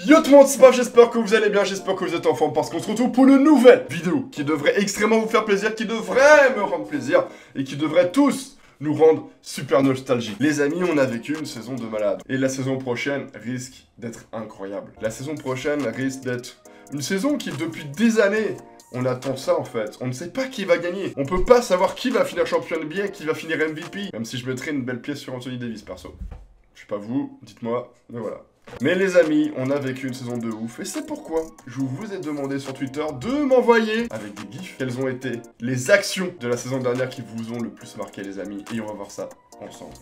Yo tout le monde, c'est Paf, j'espère que vous allez bien, j'espère que vous êtes en forme parce qu'on se retrouve pour une nouvelle vidéo qui devrait extrêmement vous faire plaisir, qui devrait me rendre plaisir et qui devrait tous nous rendre super nostalgiques. Les amis, on a vécu une saison de malade et la saison prochaine risque d'être incroyable. La saison prochaine risque d'être une saison qui depuis des années, on attend ça en fait. On ne sait pas qui va gagner. On peut pas savoir qui va finir champion NBA, qui va finir MVP. Même si je mettrais une belle pièce sur Anthony Davis perso. Je sais pas vous, dites-moi, mais voilà. Mais les amis, on a vécu une saison de ouf et c'est pourquoi je vous ai demandé sur Twitter de m'envoyer avec des gifs quelles ont été les actions de la saison dernière qui vous ont le plus marqué les amis et on va voir ça ensemble.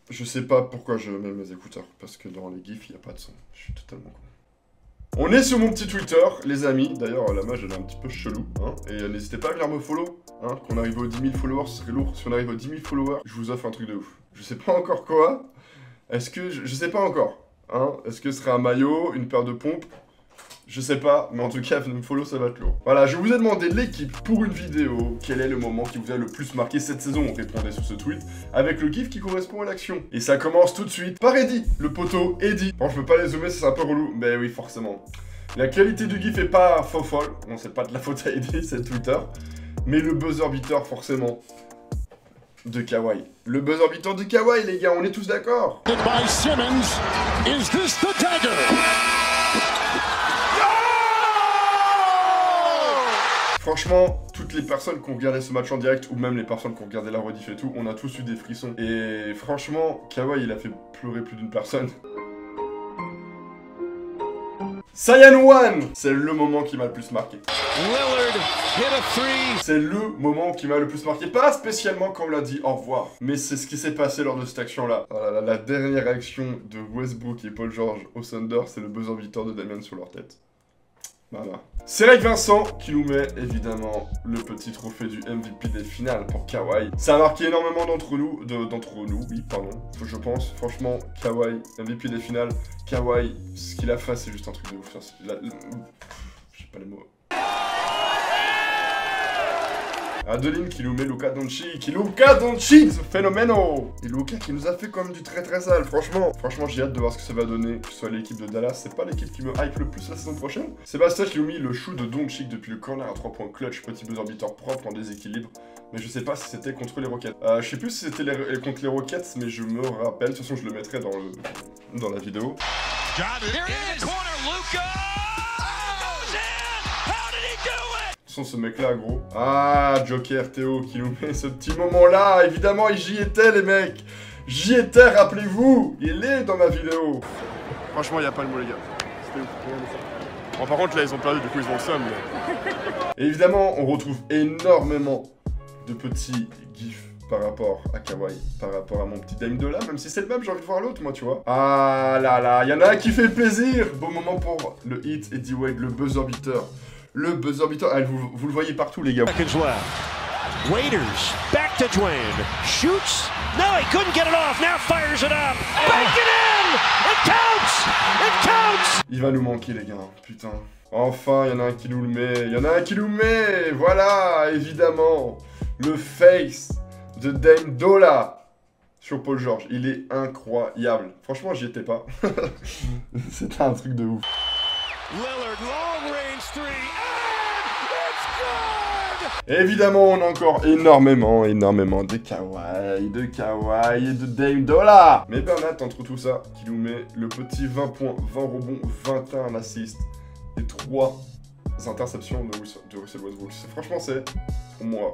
Je sais pas pourquoi je mets mes écouteurs parce que dans les gifs il n'y a pas de son, je suis totalement con. On est sur mon petit Twitter les amis, d'ailleurs la mage elle est un petit peu chelou hein, et n'hésitez pas à venir me follow hein, qu'on arrive aux 10 000 followers, ce serait lourd, si on arrive aux 10 000 followers je vous offre un truc de ouf. Je sais pas encore quoi, est-ce que, je sais pas encore. Hein, est-ce que ce serait un maillot, une paire de pompes? Je sais pas, mais en tout cas, venez me follow, ça va être lourd. Voilà, je vous ai demandé l'équipe pour une vidéo, quel est le moment qui vous a le plus marqué cette saison? Répondez sur ce tweet, avec le gif qui correspond à l'action. Et ça commence tout de suite par Eddie, le poteau Eddie. Bon, je peux pas les zoomer, c'est un peu relou, mais oui, forcément. La qualité du gif est pas faux folle, bon, c'est pas de la faute à Eddie, c'est Twitter. Mais le buzzer beater, forcément, de Kawhi. Le buzzer beater de Kawhi, les gars, on est tous d'accord. Franchement, toutes les personnes qui ont regardé ce match en direct, ou même les personnes qui ont regardé la rediff et tout, on a tous eu des frissons. Et franchement, Kawhi, il a fait pleurer plus d'une personne. Saiyan One, c'est le moment qui m'a le plus marqué. C'est le moment qui m'a le plus marqué. Pas spécialement quand on l'a dit au revoir, mais c'est ce qui s'est passé lors de cette action-là. Voilà, la dernière action de Westbrook et Paul George au Thunder, c'est le buzzer beater de Damian sur leur tête. Voilà. C'est Eric Vincent qui nous met évidemment le petit trophée du MVP des finales pour Kawhi. Ça a marqué énormément d'entre nous, oui, pardon, je pense. Franchement, Kawhi, MVP des finales. Kawhi, ce qu'il a fait, c'est juste un truc de ouf. Je sais pas les mots. Adeline qui nous met Luka Doncic, phénoménal. Et Luka qui nous a fait quand même du très très sale, franchement j'ai hâte de voir ce que ça va donner, que ce soit l'équipe de Dallas, c'est pas l'équipe qui me hype le plus la saison prochaine. Sébastien qui nous met le shoot de Doncic depuis le corner à 3 points clutch, petit buzzer beater propre en déséquilibre, mais je sais pas si c'était contre les Rockets. Je sais plus si c'était contre les Rockets, mais je me rappelle, de toute façon je le mettrai dans la vidéo. Ce mec là gros. Ah Joker Théo qui nous met ce petit moment là. Évidemment j'y étais les mecs. J'y étais, rappelez-vous. Il est dans ma vidéo. Franchement y a pas le mot les gars. C'était ouf. Bon par contre là ils ont perdu, du coup ils ont le seum mais... Évidemment on retrouve énormément de petits gifs par rapport à Kawhi, par rapport à mon petit Dame Dolla, même si c'est le même, j'ai envie de voir l'autre moi tu vois. Ah là là, il y en a un qui fait plaisir. Beau moment pour le hit Eddie Wade, le buzzer beater. Le buzzer beater, vous le voyez partout les gars. Waiters, back to Dwayne, shoots, no he couldn't get it off, now fires it up, back it in, it counts, Il va nous manquer les gars, putain. Enfin, il y en a un qui nous le met, voilà, évidemment. Le face de Dame Dolla sur Paul George, il est incroyable. Franchement, j'y étais pas. C'était un truc de ouf. Lillard, long range three. Et évidemment, on a encore énormément de Kawhi et de Dame Dolla. Mais Bernat, entre tout ça, qui nous met le petit 20 points, 20 rebonds, 21 assists et 3 interceptions de Russell Westbrook. Franchement, c'est, pour moi,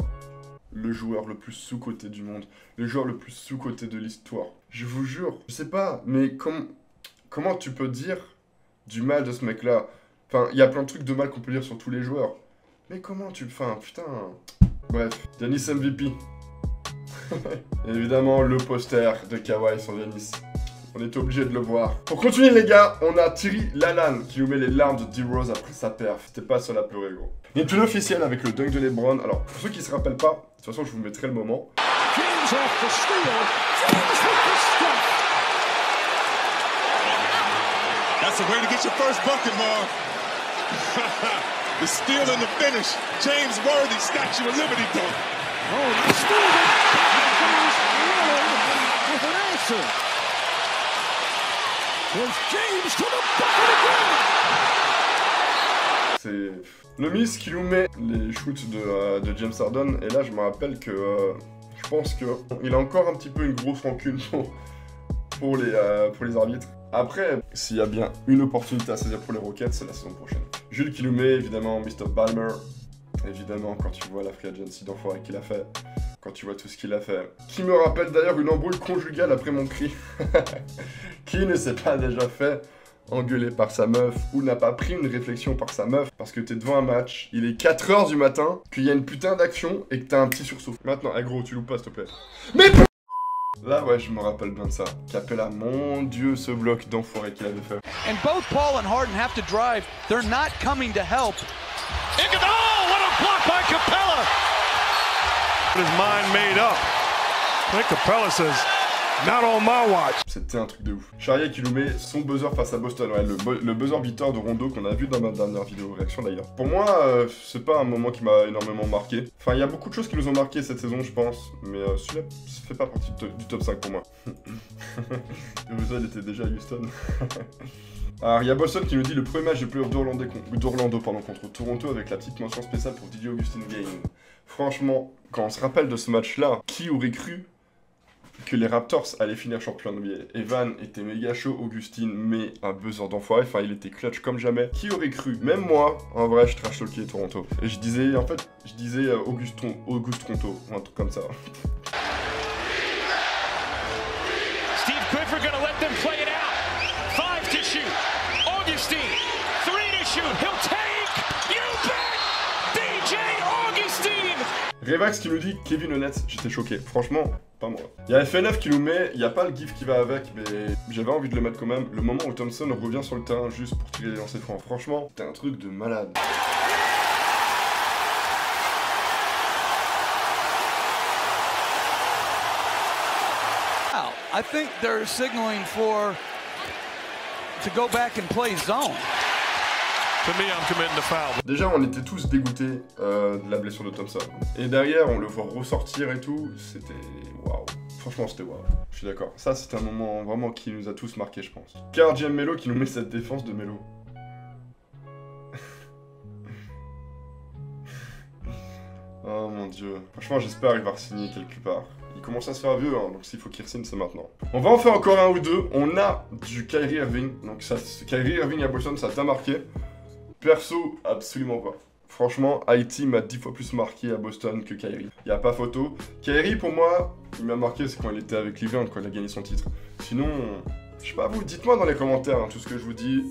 le joueur le plus sous-coté du monde. Le joueur le plus sous-coté de l'histoire. Je vous jure, je sais pas, mais comment tu peux dire du mal de ce mec-là? Enfin, il y a plein de trucs de mal qu'on peut dire sur tous les joueurs. Mais comment tu... Enfin, putain... Bref, Giannis MVP. Et évidemment, le poster de Kawhi sur Giannis. On était obligé de le voir. Pour continuer, les gars, on a Thierry Lalanne qui nous met les larmes de D-Rose après sa perf. C'était pas seul à pleurer, gros. Il y a tout l'officiel avec le dunk de LeBron. Alors, pour ceux qui se rappellent pas, de toute façon, je vous mettrai le moment. That's the way to get your first bucket, Marv. The steal and the finish. James Worthy, Statue of Liberty dunk. Oh, nice steal. With an answer. Was James to the bucket again. Le Miss qui nous met les shoots de James Harden, et là je me rappelle que je pense qu'il a encore un petit peu une grosse rancune pour les arbitres. Après, s'il y a bien une opportunité à saisir pour les Rockets, c'est la saison prochaine. Jules qui nous met évidemment Mr. Balmer, évidemment quand tu vois la free agency d'enfoiré qu'il a fait, quand tu vois tout ce qu'il a fait. Qui me rappelle d'ailleurs une embrouille conjugale après mon cri. Qui ne s'est pas déjà fait engueulé par sa meuf ou n'a pas pris une réflexion par sa meuf parce que t'es devant un match, il est 4h du matin, qu'il y a une putain d'action et que t'as un petit sursaut. Maintenant, gros, tu loupes pas s'il te plaît. Mais là, ouais, je me rappelle bien de ça. Capella, mon dieu, ce bloc d'enfoiré qu'il avait fait. And both Paul and Harden have to drive. They're not coming to help. Oh, what a block by Capella! His mind made up. I think Capella says, not on my watch. C'était un truc de ouf. Charrier qui nous met son buzzer face à Boston. Ouais, le buzzer beater de Rondo qu'on a vu dans ma dernière vidéo réaction d'ailleurs. Pour moi, c'est pas un moment qui m'a énormément marqué. Enfin, il y a beaucoup de choses qui nous ont marqué cette saison, je pense. Mais celui-là, ça fait pas partie du top 5 pour moi. Le buzzer, il était déjà à Houston. Alors, il y a Boston qui nous dit le premier match de playoff d'Orlando contre Toronto avec la petite mention spéciale pour Didier Augustin Game. Franchement, quand on se rappelle de ce match-là, qui aurait cru que les Raptors allaient finir champion NBA? Evan était méga chaud, Augustin met un buzzer d'enfoiré, enfin il était clutch comme jamais. Qui aurait cru? Même moi, en vrai, je trash talkais Toronto. Et je disais, en fait, Auguste Toronto, ou un truc comme ça. Steve Clifford gonna let them play it out. 5 to shoot. Augustine, 3 to shoot. He'll take. You bet. DJ Augustine. Revax qui nous dit Kevin Honnête, j'étais choqué. Franchement, pas moi. Il y a FNF qui nous met, il n'y a pas le gif qui va avec, mais j'avais envie de le mettre quand même. Le moment où Thompson revient sur le terrain juste pour tirer les lancers francs. Franchement, c'était un truc de malade. I think they're signaling to go back and play zone. To me, I'm committing the foul. Déjà, on était tous dégoûtés de la blessure de Thompson. Et derrière, on le voit ressortir et tout, c'était waouh. Franchement, c'était waouh. Je suis d'accord. Ça, c'était un moment vraiment qui nous a tous marqués, je pense. Car Jim Melo qui nous met cette défense de Melo. Oh mon dieu. Franchement, j'espère qu'il va signer quelque part. Il commence à se faire vieux, hein, donc s'il faut qu'il signe, c'est maintenant. On va en faire encore un ou deux. On a du Kyrie Irving. Donc ça, Kyrie Irving à Boston, ça t'a marqué? Perso, absolument pas. Franchement, Haïti m'a 10 fois plus marqué à Boston que Kyrie. Il n'y a pas photo. Kyrie, pour moi, il m'a marqué, c'est quand il était avec Cleveland, quand il a gagné son titre. Sinon, je sais pas vous, dites-moi dans les commentaires hein, tout ce que je vous dis.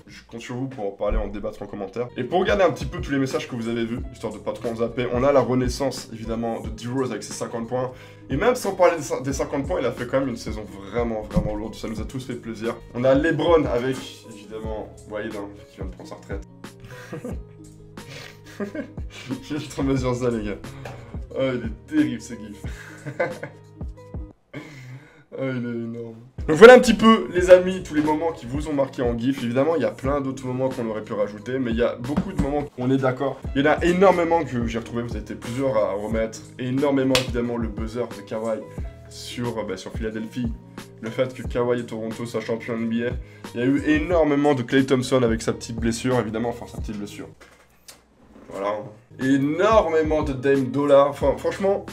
Je compte sur vous pour en parler, en débattre en commentaire. Et pour regarder un petit peu tous les messages que vous avez vus, histoire de pas trop en zapper, on a la renaissance, évidemment, de D-Rose avec ses 50 points. Et même sans parler des 50 points, il a fait quand même une saison vraiment, vraiment lourde. Ça nous a tous fait plaisir. On a LeBron avec, évidemment, Wade, hein, qui vient de prendre sa retraite. J'ai trop mesure ça, les gars. Oh, il est terrible, ce gif. Oh, il est énorme. Donc voilà un petit peu, les amis, tous les moments qui vous ont marqué en GIF. Évidemment, il y a plein d'autres moments qu'on aurait pu rajouter, mais il y a beaucoup de moments où on est d'accord. Il y en a énormément que j'ai retrouvé, vous avez été plusieurs à remettre. Énormément, évidemment, le buzzer de Kawhi sur Philadelphie. Le fait que Kawhi et Toronto soient champions NBA. Il y a eu énormément de Klay Thompson avec sa petite blessure, évidemment, enfin sa petite blessure. Voilà. Énormément de Dame Dollar. Enfin, franchement,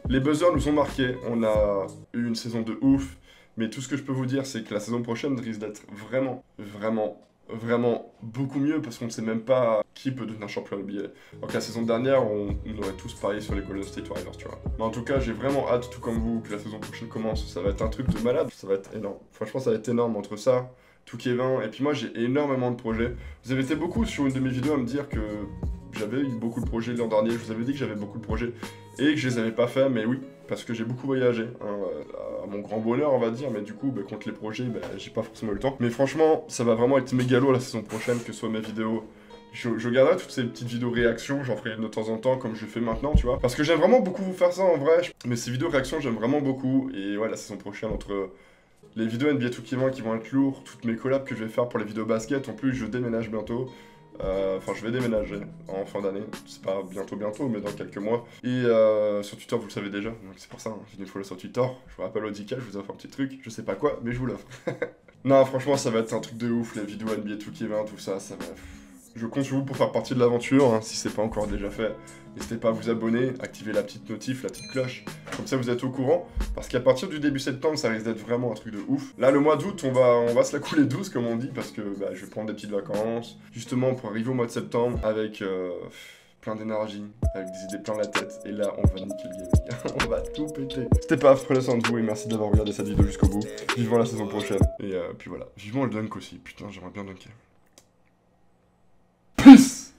les buzzers nous ont marqués. On a eu une saison de ouf. Mais tout ce que je peux vous dire, c'est que la saison prochaine risque d'être vraiment, vraiment, vraiment beaucoup mieux parce qu'on ne sait même pas qui peut devenir champion NBA. Donc la saison dernière, on aurait tous parié sur les Golden State Warriors, tu vois. Mais en tout cas, j'ai vraiment hâte, tout comme vous, que la saison prochaine commence. Ça va être un truc de malade, ça va être énorme. Franchement, ça va être énorme entre ça, tout Kevin, et puis moi, j'ai énormément de projets. Vous avez été beaucoup sur une de mes vidéos à me dire que j'avais eu beaucoup de projets l'an dernier. Je vous avais dit que j'avais beaucoup de projets et que je les avais pas fait, mais oui, parce que j'ai beaucoup voyagé, hein, à mon grand bonheur on va dire, mais du coup contre les projets, j'ai pas forcément eu le temps. Mais franchement, ça va vraiment être mégalo la saison prochaine, que ce soit mes vidéos. Je garderai toutes ces petites vidéos réactions, j'en ferai de temps en temps comme je fais maintenant, tu vois. Parce que j'aime vraiment beaucoup vous faire ça en vrai, mais ces vidéos réactions j'aime vraiment beaucoup. Et ouais, la saison prochaine, entre les vidéos NBA 2K20 qui vont être lourdes, toutes mes collabs que je vais faire pour les vidéos basket, en plus je déménage bientôt. Enfin, je vais déménager en fin d'année, c'est pas bientôt, mais dans quelques mois. Et sur Twitter, vous le savez déjà, donc c'est pour ça, hein, venez me follow sur Twitter. Je vous rappelle au 10K, je vous offre un petit truc, je sais pas quoi, mais je vous l'offre. Non, franchement, ça va être un truc de ouf, les vidéos NBA 2K20, tout ça, ça va... Je compte sur vous pour faire partie de l'aventure, hein, si c'est pas encore déjà fait. N'hésitez pas à vous abonner, activer la petite notif, la petite cloche, comme ça vous êtes au courant, parce qu'à partir du début septembre, ça risque d'être vraiment un truc de ouf. Là, le mois d'août, on va se la couler douce, comme on dit, parce que bah, je vais prendre des petites vacances, justement pour arriver au mois de septembre avec plein d'énergie, avec des idées plein la tête, et là, on va niquer le gaming, on va tout péter. C'était pas prenez soin de vous, et merci d'avoir regardé cette vidéo jusqu'au bout. Vivement la saison prochaine, et puis voilà, vivement le dunk aussi, putain, j'aimerais bien dunker. Peace.